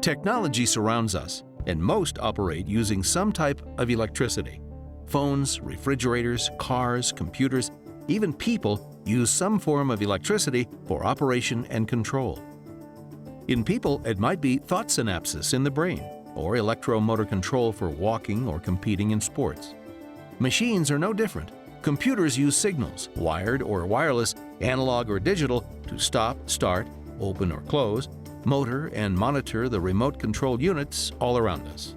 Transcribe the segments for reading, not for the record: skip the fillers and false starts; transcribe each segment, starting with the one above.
Technology surrounds us, and most operate using some type of electricity. Phones, refrigerators, cars, computers, even people use some form of electricity for operation and control. In people, it might be thought synapses in the brain, or electromotor control for walking or competing in sports. Machines are no different. Computers use signals, wired or wireless, analog or digital, to stop, start, open or close, motor and monitor the remote control units all around us.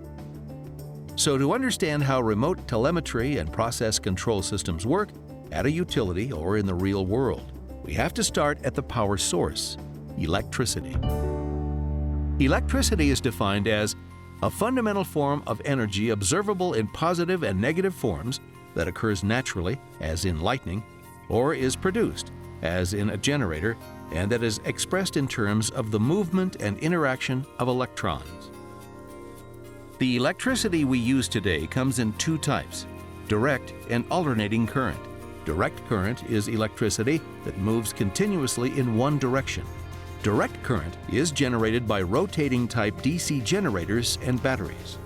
So to understand how remote telemetry and process control systems work at a utility or in the real world, we have to start at the power source, electricity. Electricity is defined as a fundamental form of energy observable in positive and negative forms that occurs naturally, as in lightning, or is produced, as in a generator, and that is expressed in terms of the movement and interaction of electrons. The electricity we use today comes in two types: direct and alternating current. Direct current is electricity that moves continuously in one direction. Direct current is generated by rotating type DC generators and batteries.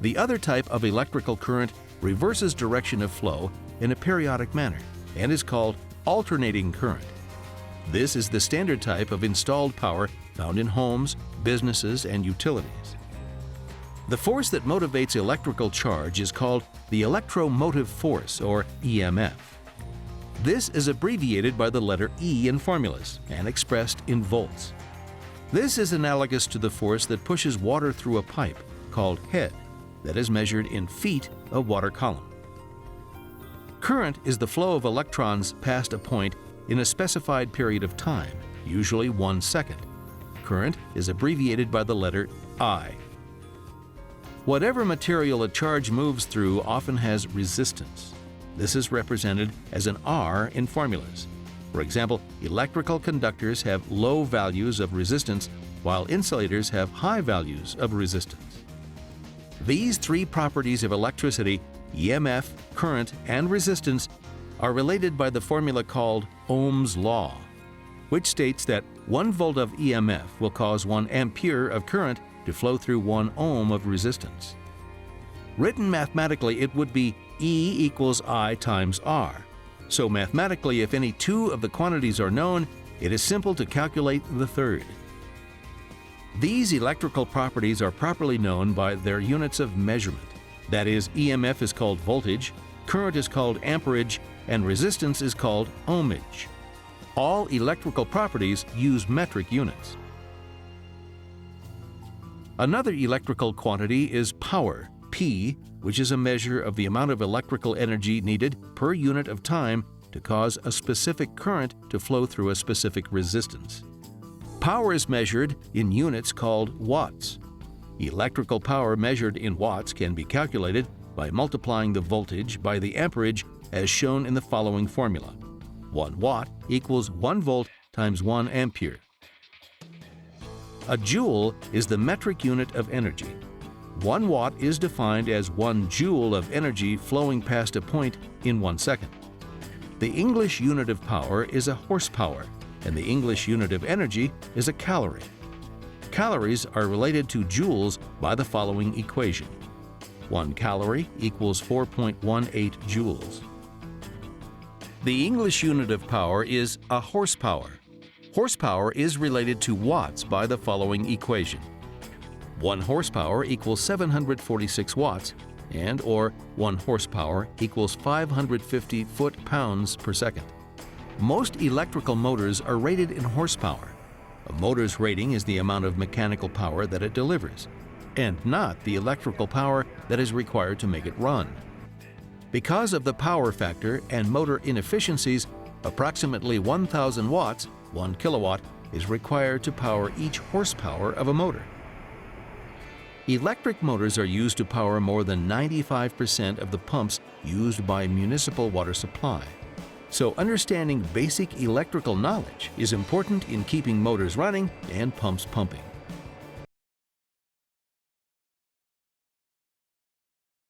The other type of electrical current reverses direction of flow in a periodic manner and is called alternating current. This is the standard type of installed power found in homes, businesses, and utilities. The force that motivates electrical charge is called the electromotive force, or EMF. This is abbreviated by the letter E in formulas and expressed in volts. This is analogous to the force that pushes water through a pipe, called head, that is measured in feet of water column. Current is the flow of electrons past a point in a specified period of time, usually 1 second. Current is abbreviated by the letter I. Whatever material a charge moves through often has resistance. This is represented as an R in formulas. For example, electrical conductors have low values of resistance, while insulators have high values of resistance. These three properties of electricity, EMF, current, and resistance, are related by the formula called Ohm's law, which states that 1 volt of EMF will cause 1 ampere of current to flow through 1 ohm of resistance. Written mathematically, it would be E equals I times R. So mathematically, if any two of the quantities are known, it is simple to calculate the third. These electrical properties are properly known by their units of measurement. That is, EMF is called voltage, current is called amperage, and resistance is called ohmage. All electrical properties use metric units. Another electrical quantity is power, P, which is a measure of the amount of electrical energy needed per unit of time to cause a specific current to flow through a specific resistance. Power is measured in units called watts. Electrical power measured in watts can be calculated by multiplying the voltage by the amperage as shown in the following formula. 1 watt equals 1 volt times 1 ampere. A joule is the metric unit of energy. 1 watt is defined as 1 joule of energy flowing past a point in 1 second. The English unit of power is a horsepower, and the English unit of energy is a calorie. Calories are related to joules by the following equation. 1 calorie equals 4.18 joules. The English unit of power is a horsepower. Horsepower is related to watts by the following equation. 1 horsepower equals 746 watts, and or 1 horsepower equals 550 foot-pounds per second. Most electrical motors are rated in horsepower. A motor's rating is the amount of mechanical power that it delivers, and not the electrical power that is required to make it run. Because of the power factor and motor inefficiencies, approximately 1,000 watts, 1 kilowatt, is required to power each horsepower of a motor. Electric motors are used to power more than 95% of the pumps used by municipal water supply. So understanding basic electrical knowledge is important in keeping motors running and pumps pumping.